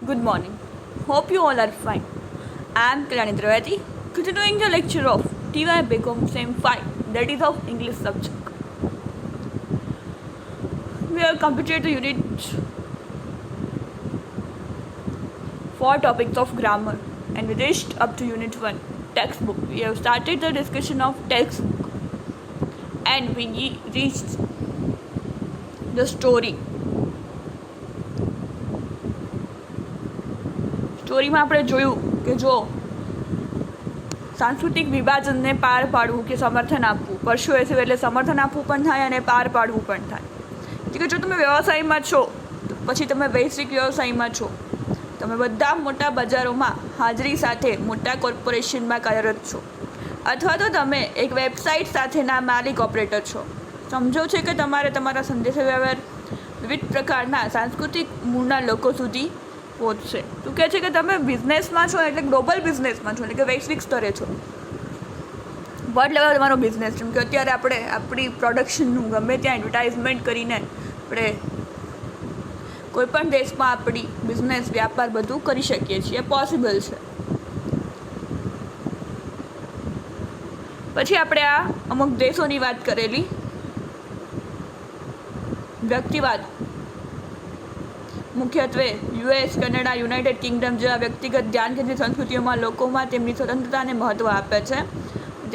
Good morning. Hope you all are fine. I am Kalyani Trivedi, continuing the lecture of TY Becom Same 5, that is of English subject. We have completed the unit 4 topics of grammar and we reached up to unit 1, textbook. We have started the discussion of textbook and we reached the story. સ્ટોરીમાં આપણે જોયું કે જો સાંસ્કૃતિક વિભાજનને પાર પાડવું કે સમર્થન આપવું, પરસ્યુએસિવ એટલે સમર્થન આપવું પણ થાય અને પાર પાડવું પણ થાય. એટલે કે જો તમે વ્યવસાયમાં છો તો પછી તમે વૈશ્વિક વ્યવસાયમાં છો, તમે બધા મોટા બજારોમાં હાજરી સાથે મોટા કોર્પોરેશનમાં કાર્યરત છો, અથવા તો તમે એક વેબસાઇટ સાથેના માલિક ઓપરેટર છો. સમજો છે કે તમારે તમારા સંદેશાવ્યવહાર વિવિધ પ્રકારના સાંસ્કૃતિક મૂળના લોકો સુધી પહોંચશે. તું કહે છે કે તમે બિઝનેસમાં છો એટલે ગ્લોબલ બિઝનેસમાં છો એટલે કે વૈશ્વિક સ્તરે છો, વર્લ્ડ લેવલ તમારો બિઝનેસ. જેમ કે અત્યારે આપણે આપણી પ્રોડક્શનનું ગમે ત્યાં એડવર્ટાઇઝમેન્ટ કરીને આપણે કોઈપણ દેશમાં આપણી બિઝનેસ વ્યાપાર બધું કરી શકીએ છીએ, પોસિબલ છે. પછી આપણે આ અમુક દેશોની વાત કરેલી. વ્યક્તિવાદ મુખ્યત્વે યુએસ, કેનેડા, યુનાઇટેડ કિંગડમ જેવા વ્યક્તિગત ધ્યાન કેન્દ્રિત સંસ્કૃતિઓમાં લોકોમાં તેમની સ્વતંત્રતાને મહત્ત્વ આપે છે,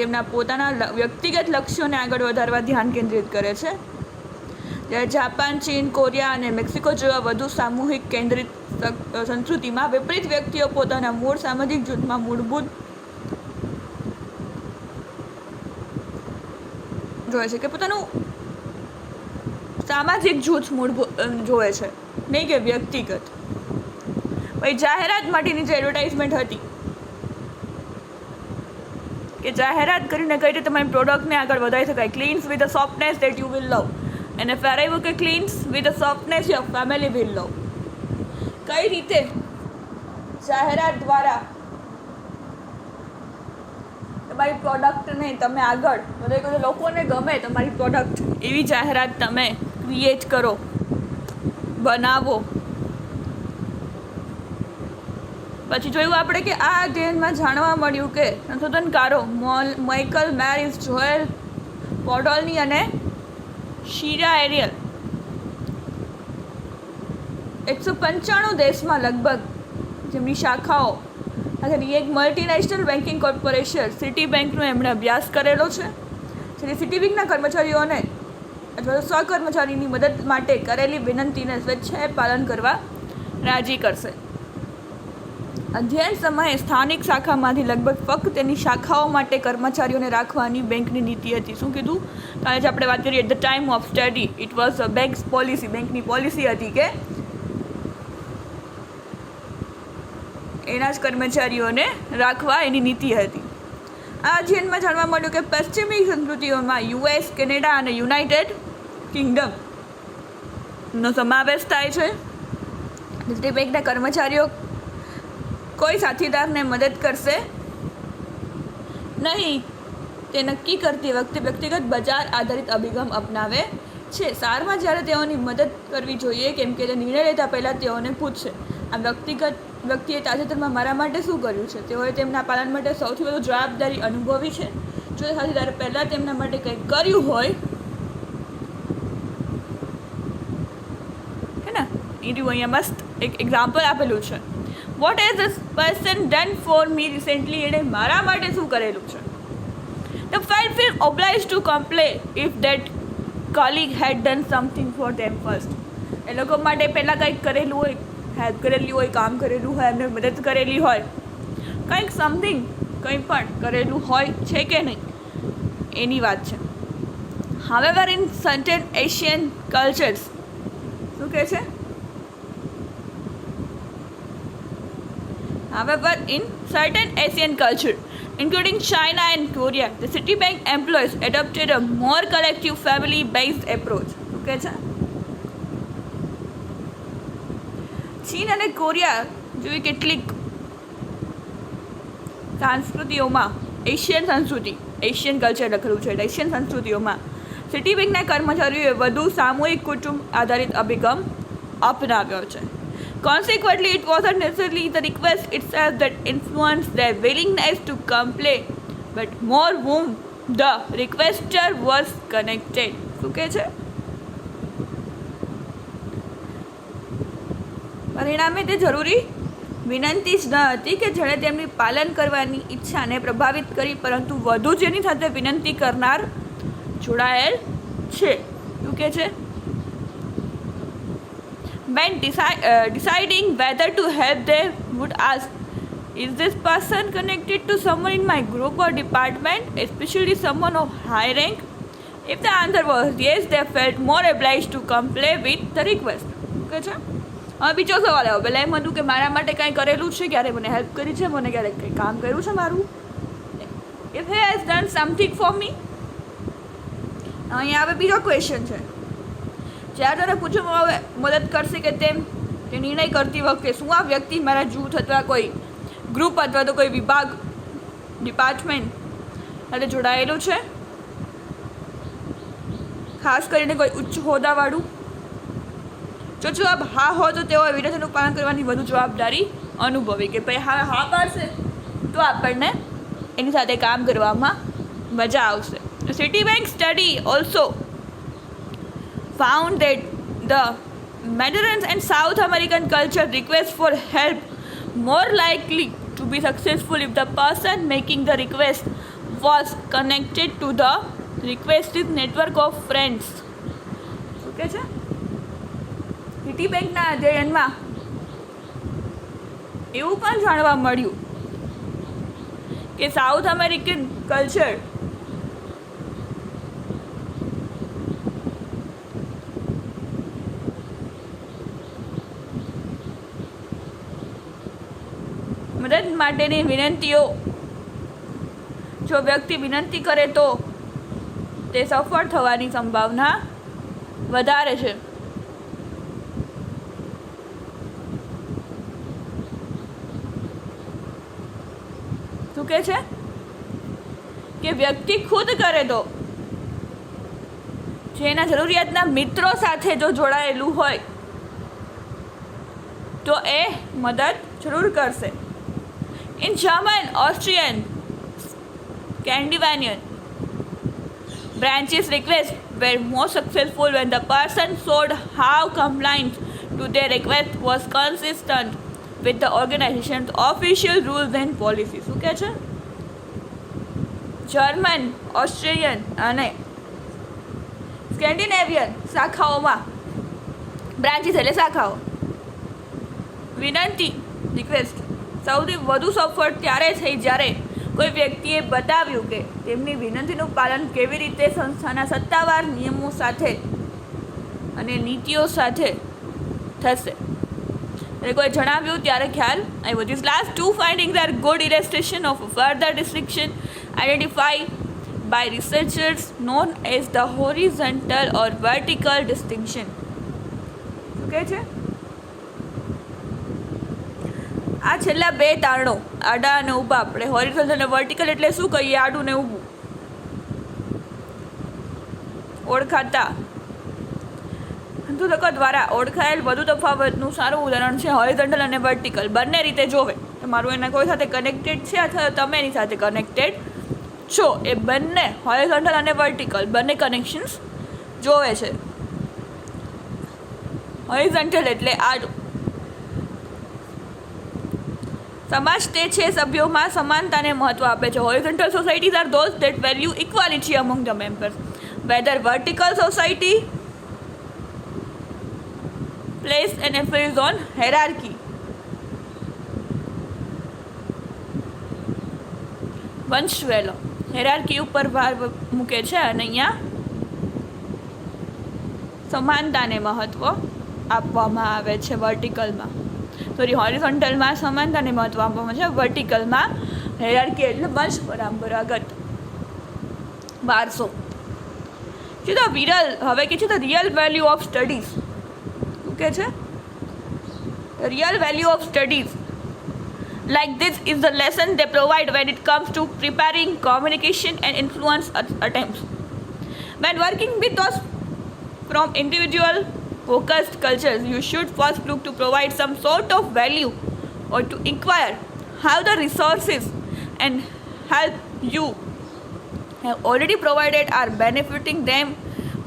તેમના પોતાના વ્યક્તિગત લક્ષ્યોને આગળ વધારવા ધ્યાન કેન્દ્રિત કરે છે. જ્યારે જાપાન, ચીન, કોરિયા અને મેક્સિકો જેવા વધુ સામૂહિક કેન્દ્રિત સંસ્કૃતિમાં વિપરીત વ્યક્તિઓ પોતાના મૂળ સામાજિક જૂથમાં મૂળભૂત જોવે છે કે પોતાનું સામાજિક જૂથ મૂળભૂત જોવે છે, નહીં કે વ્યક્તિગત. ભાઈ જાહેરાત માટેની જે એડવર્ટાઇઝમેન્ટ હતી કે જાહેરાત કરીને કઈ રીતે તમારી પ્રોડક્ટને આગળ વધારી શકાય, cleanse with a softness that you will લવ, અને ફેરાવ્યું કે cleanse with a softness your family will લવ. કઈ રીતે જાહેરાત દ્વારા તમારી પ્રોડક્ટને તમે આગળ વધારી કરો, લોકોને ગમે તમારી પ્રોડક્ટ, એવી જાહેરાત તમે ક્રિએટ કરો, બનાવો. પછી જોયું આપણે કે આ અધ્યયનમાં જાણવા મળ્યું કે સંશોધનકારો માઇકલ મેરિસ, જોએલ પોડોલ્ની અને શીરા એરિયલ 195 દેશમાં લગભગ જેમની શાખાઓ સાથેની એક મલ્ટીનેશનલ બેન્કિંગ કોર્પોરેશન સિટી બેંકનો એમણે અભ્યાસ કરેલો છે. જેથી સિટી બેંકના કર્મચારીઓને અથવા સહકર્મચારીની મદદ માટે કરેલી વિનંતીને સ્વેચ્છાએ પાલન કરવા રાજી કરશે. અધ્યયન સમયે સ્થાનિક શાખામાંથી લગભગ ફક્ત તેની શાખાઓ માટે કર્મચારીઓને રાખવાની બેંકની નીતિ હતી. શું કીધું? કાલે જ આપણે વાત કરી, at the time of study it was a bank's policy, બેંકની પોલિસી હતી કે એના જ કર્મચારીઓને રાખવા એની નીતિ હતી. આ અધ્યયનમાં જાણવા મળ્યું કે પશ્ચિમી સંસ્કૃતિઓમાં યુએસ, કેનેડા અને યુનાઇટેડ કિંગડમનો સમાવેશ થાય છે. સિટી બેંકના કર્મચારીઓ કોઈ સાથીદારને મદદ કરશે નહીં તે નક્કી કરતી વખતે વ્યક્તિગત બજાર આધારિત અભિગમ અપનાવે છે. સારમાં જ્યારે તેઓની મદદ કરવી જોઈએ, કેમ કે તે નિર્ણય લેતા પહેલાં તેઓને પૂછશે આ વ્યક્તિએ તાજેતરમાં મારા માટે શું કર્યું છે, તેઓએ તેમના પાલન માટે સૌથી વધુ જવાબદારી અનુભવી છે. જો સાથીદારે પહેલાં તેમના માટે કંઈક કર્યું હોય હે ને, એનું અહીંયા મસ્ત એક એક્ઝામ્પલ આપેલું છે. What has this person done for me recently, એણે મારા માટે શું કરેલું છે. The felt feel obliged to complain if that colleague had done something for them first. એ લોકો માટે પહેલાં કંઈક કરેલું હોય, હેલ્પ કરેલી હોય, કામ કરેલું હોય, એમને મદદ કરેલી હોય, કંઈક સમથિંગ કંઈ પણ કરેલું હોય છે કે નહીં એની વાત છે. However in certain Asian cultures, શું કહે છે? However, in certain Asian culture, including China and Korea, the Citibank employees adopted a more collective family-based approach. Okay, છે? ચીન અને કોરિયા જેવી કેટલીક સંસ્કૃતિઓમાં એશિયન કલ્ચર લખેલું છે, એશિયન સંસ્કૃતિઓમાં સિટી બેંકના કર્મચારીઓએ વધુ સામૂહિક કુટુંબ આધારિત અભિગમ અપનાવ્યો છે. Consequently, it wasn't necessarily the request itself that influenced their willingness to comply, but more whom the requester was connected. શું કહે છે? પરિણામે તે જરૂરી વિનંતી જ ન હતી કે જેણે તેમની પાલન કરવાની ઈચ્છાને પ્રભાવિત કરી, પરંતુ વધુ જેની સાથે વિનંતી કરનાર જોડાયેલ છે. શું કહે છે? When deciding whether to help, they would ask, is this person connected to someone in my group or department, especially someone of high rank? If the answer was yes, they felt more obliged to comply with the request. Okay છે? હવે બીજો સવાલ આવ્યો. પહેલાં એમ હતું કે મારા માટે કાંઈ કરેલું છે, ક્યારે મને હેલ્પ કરી છે, મને ક્યારે કંઈ કામ કર્યું છે મારું. If he has done something for me. અહીંયા હવે બીજો ક્વેશ્ચન છે. જ્યારે તને પૂછવામાં આવે મદદ કરશે કે તેમ તે નિર્ણય કરતી વખતે શું આ વ્યક્તિ મારા જૂથ અથવા કોઈ ગ્રુપ અથવા તો કોઈ વિભાગ ડિપાર્ટમેન્ટ સાથે જોડાયેલું છે, ખાસ કરીને કોઈ ઉચ્ચ હોદ્દાવાળું? જો જવાબ હા હોય તો તેઓ વિનંતીનું પાલન કરવાની વધુ જવાબદારી અનુભવી, કે ભાઈ હા પાડશે તો આપણને એની સાથે કામ કરવામાં મજા આવશે. Citibank study also found that the Mediterranean and South American culture requests for help more likely to be successful if the person making the request was connected to the requested network of friends. શું કહે છે? સિટીબેંકના અધ્યયનમાં એવું પણ જાણવા મળ્યું કે south American culture મદદ માટેની વિનંતીઓ, જો વ્યક્તિ વિનંતી કરે તો તે સફળ થવાની સંભાવના વધારે છે. શું કહે છે? કે વ્યક્તિ ખુદ કરે તો, જેના જરૂરિયાતના મિત્રો સાથે જો જોડાયેલું હોય તો એ મદદ જરૂર કરશે. In German, Austrian, Scandinavian branches requests were more successful when the person showed how compliance to their request was consistent with the organization's official rules and policies. શું કહે છે? જર્મન, ઓસ્ટ્રેલિયન અને સ્કેન્ડિનેવિયન શાખાઓમાં, બ્રાન્ચીસ એટલે શાખાઓ, વિનંતી request સૌથી વધુ સફળ ત્યારે થઈ જ્યારે કોઈ વ્યક્તિએ બતાવ્યું કે તેમની વિનંતીનું પાલન કેવી રીતે સંસ્થાના સત્તાવાર નિયમો સાથે અને નીતિઓ સાથે થશે. એટલે કોઈ જણાવ્યું ત્યારે ખ્યાલ આવ્યો. These last two findings are good illustration of further distinction identified by researchers known as the horizontal or vertical distinction. શું કહે છે? આ છેલ્લા બે તારણો, આડા અને ઊભા, આપણે હોરિઝોન્ટલ અને વર્ટિકલ એટલે શું કહીએ? આડું ને ઊભું ઓળખાતા સંશોધકો દ્વારા ઓળખાયેલ વધુ તફાવતનું સારું ઉદાહરણ છે હોરિઝોન્ટલ અને વર્ટિકલ. બંને રીતે જોવે, તમારું એના કોઈ સાથે કનેક્ટેડ છે અથવા તમે એની સાથે કનેક્ટેડ છો, એ બંને હોરિઝોન્ટલ અને વર્ટિકલ બંને કનેક્શન્સ જોવે છે. હોરિઝોન્ટલ એટલે આડું. સમાજ તે છે સભ્યોમાં સમાનતાને મહત્વ આપે છે. Horizontal societies are those that value equality among the members, whether vertical society place an emphasis on hierarchy. વંશવેલો હાયરાર્કી ઉપર ભાર મૂકે છે અને અહીંયા સમાનતાને મહત્વ આપવામાં આવે છે. વર્ટિકલમાં હોરિઝોન્ટલમાં સમાનતાને મહત્વ આપવામાં છે, વર્ટિકલમાં હાયરાર્કી એટલે વંશ પરંપરાગત વારસો. હવે કે છે the real value of studies. શું કે છે? Real value of studies like this is the lesson they provide when it comes to preparing communication and influence attempts. When working with those from individual focused cultures, you should first look to provide some sort of value or to inquire how the resources and help you have already provided are benefiting them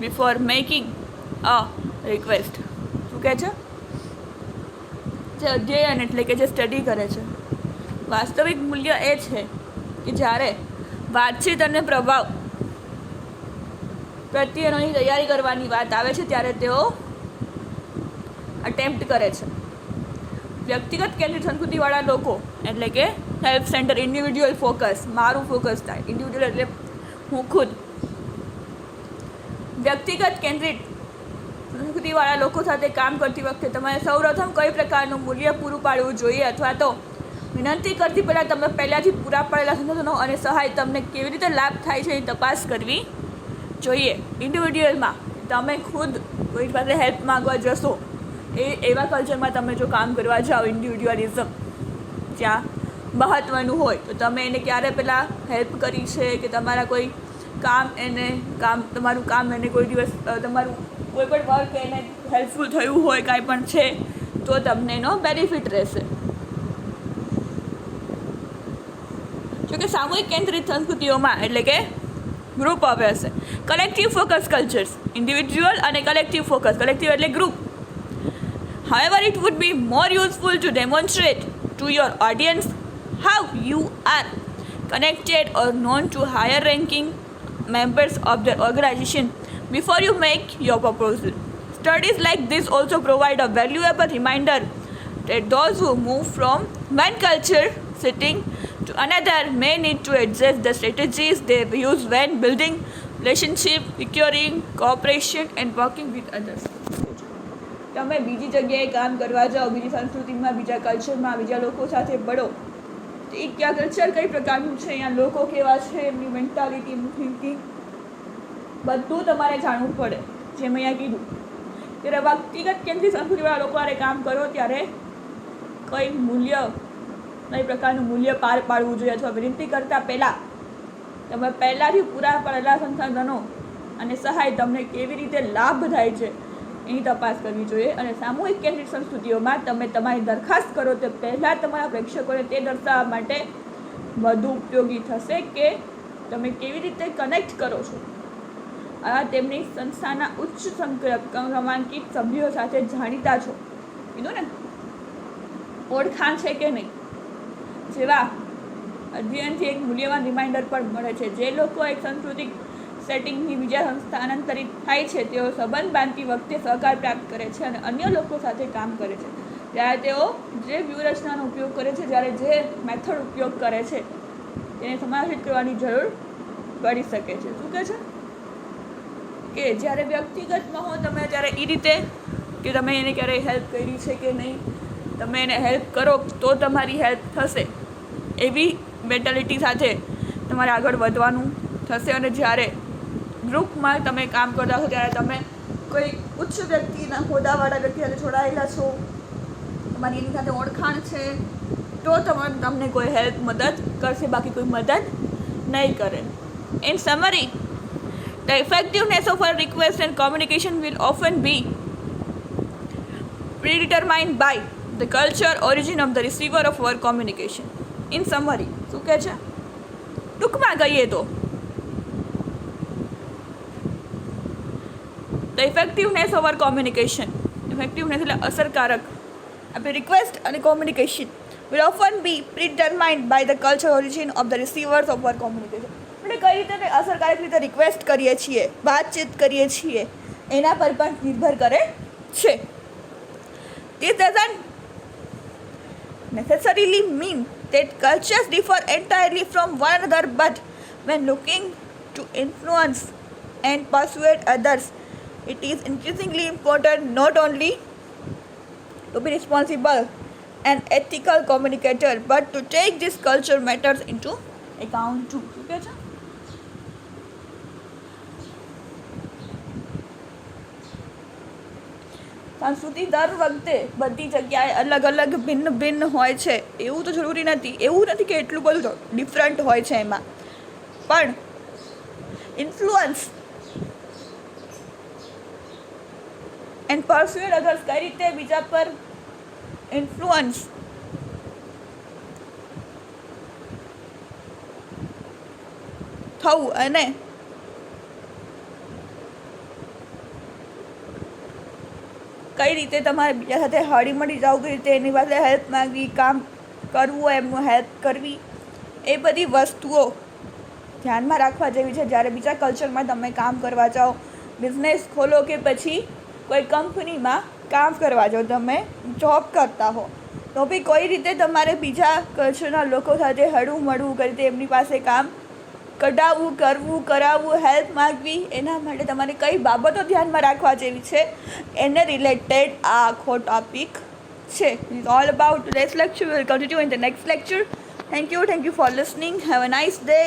before making a request. શું કહે છે? જે અધ્યયન એટલે કે જે study કરે છે, વાસ્તવિક મૂલ્ય એ છે કે જ્યારે વાતચીત અને પ્રભાવ પ્રત્યેની તૈયારી કરવાની વાત આવે છે ત્યારે તેઓ અટેમ્પ્ટ કરે છે. વ્યક્તિગત કેન્દ્રિત સંસ્કૃતિવાળા લોકો એટલે કે સેલ્ફ સેન્ટર, ઇન્ડિવિડ્યુઅલ ફોકસ, મારું ફોકસ થાય. ઇન્ડિવિડ્યુઅલ એટલે હું ખુદ. વ્યક્તિગત કેન્દ્રિત સંસ્કૃતિવાળા લોકો સાથે કામ કરતી વખતે તમારે સૌપ્રથમ કઈ પ્રકારનું મૂલ્ય પૂરું પાડવું જોઈએ અથવા તો વિનંતી કરતી પહેલાં તમે પહેલાંથી પૂરા પાડેલા સંસાધનો અને સહાય તમને કેવી રીતે લાભ થાય છે એની તપાસ કરવી જોઈએ. ઇન્ડિવિડ્યુઅલમાં તમે ખુદ કોઈ પાસે હેલ્પ માગવા જશો, એવા કલ્ચરમાં તમે જો કામ કરવા જાઓ, ઇન્ડિવિડ્યુઅલિઝમ જ્યાં મહત્ત્વનું હોય, તો તમે એને ક્યારે પહેલાં હેલ્પ કરી છે કે તમારા કોઈ તમારું કામ એને કોઈ દિવસ તમારું કોઈ પણ વર્ક એને હેલ્પફુલ થયું હોય, કાંઈ પણ છે તો તમને એનો બેનિફિટ રહેશે. જોકે સામૂહિક કેન્દ્રિત સંસ્કૃતિઓમાં એટલે કે ગ્રુપ હવે હશે કલેક્ટિવ ફોકસ કલ્ચર્સ, ઇન્ડિવિડ્યુઅલ અને કલેક્ટિવ ફોકસ. કલેક્ટિવ એટલે group. However, it would be more useful to demonstrate to your audience how you are connected or known to higher ranking members of the organization before you make your proposal. Studies like this also provide a valuable reminder that those who move from one culture setting to another may need to adjust the strategies they use when building relationship, securing cooperation and working with others. તમે બીજી જગ્યાએ કામ કરવા જાઓ, બીજી સંસ્કૃતિમાં, બીજા કલ્ચરમાં, બીજા લોકો સાથે પડો, તો એ ક્યાં કલ્ચર કઈ પ્રકારનું છે, અહીંયા લોકો કેવા છે, એમની મેન્ટાલિટી, એમનું થિંકિંગ બધું તમારે જાણવું પડે. જેમ અહીંયા કીધું ત્યારે વ્યક્તિગત કેન્દ્રિત સંસ્કૃતિવાળા લોકો હારે કામ કરો ત્યારે કઈ પ્રકારનું મૂલ્ય પાર પાડવું જોઈએ અથવા વિનંતી કરતાં પહેલાં તમે પહેલાંથી પૂરા પાડેલા સંસાધનો અને સહાય તમને કેવી રીતે લાભ થાય છે એની તપાસ કરવી જોઈએ. અને સામૂહિક કેન્દ્રિત સંસ્કૃતિઓમાં તમે તમારી દરખાસ્ત કરો તે પહેલાં તમારા પ્રેક્ષકોને તે દર્શાવવા માટે વધુ ઉપયોગી થશે કે તમે કેવી રીતે કનેક્ટ કરો છો, તેમની સંસ્થાના ઉચ્ચ ક્રમાંકિત સભ્યો સાથે જાણીતા છો, કીધું ને, ઓળખાણ છે કે નહીં, જેવા અધ્યયનથી એક મૂલ્યવાન રિમાઇન્ડર પણ મળે છે. જે લોકો એક સાંસ્કૃતિક સેટિંગની બીજા સ્થાનાંતરિત થાય છે તેઓ સંબંધ બાંધતી વખતે સહકાર પ્રાપ્ત કરે છે અને અન્ય લોકો સાથે કામ કરે છે. ત્યારે તેઓ જે વ્યૂહરચનાનો ઉપયોગ કરે છે, જ્યારે જે મેથડ ઉપયોગ કરે છે તેને સમાવેશિત કરવાની જરૂર પડી શકે છે. શું કહે છે કે જ્યારે વ્યક્તિગતમાં હો તમે ત્યારે એ રીતે કે તમે એને ક્યારેય હેલ્પ કરી છે કે નહીં, તમે એને હેલ્પ કરો તો તમારી હેલ્પ થશે, એવી મેન્ટાલિટી સાથે તમારે આગળ વધવાનું થશે. અને જ્યારે ગ્રુપમાં તમે કામ કરતા હો ત્યારે તમે કોઈ ઉચ્ચ વ્યક્તિના હોદ્દાવાળા વ્યક્તિ સાથે જોડાયેલા છો, તમારી એની સાથે ઓળખાણ છે, તો તમને કોઈ હેલ્પ મદદ કરશે, બાકી કોઈ મદદ નહીં કરે. In summary, the effectiveness of a request and communication will often be predetermined by the culture origin of the receiver of our communication. In summary, શું કહે છે? ટૂંકમાં કહીએ તો the effectiveness of our communication, effectiveness એટલે અસરકારક, આપણી request અને communication will often be predetermined by the cultural origin of the receivers of our communication. આપણે કઈ રીતે અસરકારક રીતે રિક્વેસ્ટ કરીએ છીએ, વાતચીત કરીએ છીએ, એના પર પણ નિર્ભર કરે છે. This doesn't necessarily mean that cultures differ entirely from one another, but when looking to influence and persuade others, it is increasingly important not only to be responsible and ethical communicator, but to take this culture matters into account too. શું કહે છે? સંસ્કૃતિ દર વખતે બધી જગ્યાએ અલગ અલગ ભિન્ન હોય છે, એવું તો જરૂરી નથી. એવું નથી કે એટલું બધું ડિફરન્ટ હોય છે એમાં, પણ ઇન્ફ્લુઅન્સ એન્ડ પરસ્યુએડ અધર્સ, કઈ રીતે બીજા પર ઇન્ફ્લુઅન્સ થવું અને કઈ રીતે તમારે બીજા સાથે હળી મળી જવું, કઈ રીતે એની પાસે હેલ્પ માંગવી, કામ કરવું, એમનું હેલ્પ કરવી, એ બધી વસ્તુઓ ધ્યાનમાં રાખવા જેવી છે. જ્યારે બીજા કલ્ચરમાં તમે કામ કરવા જાઓ, બિઝનેસ ખોલો કે પછી કોઈ કંપનીમાં કામ કરવા જાઓ, તમે જોબ કરતા હો, તો બી કોઈ રીતે તમારે બીજા કલ્ચરના લોકો સાથે હળવું મળવું, કઈ રીતે એમની પાસે કામ કઢાવવું, કરવું, કરાવવું, હેલ્પ માગવી, એના માટે તમારે કઈ બાબતો ધ્યાનમાં રાખવા જેવી છે એને રિલેટેડ આ આખો ટોપિક છે. It's all about today's lecture. We will continue in the next lecture. Thank you for listening. Have a nice day.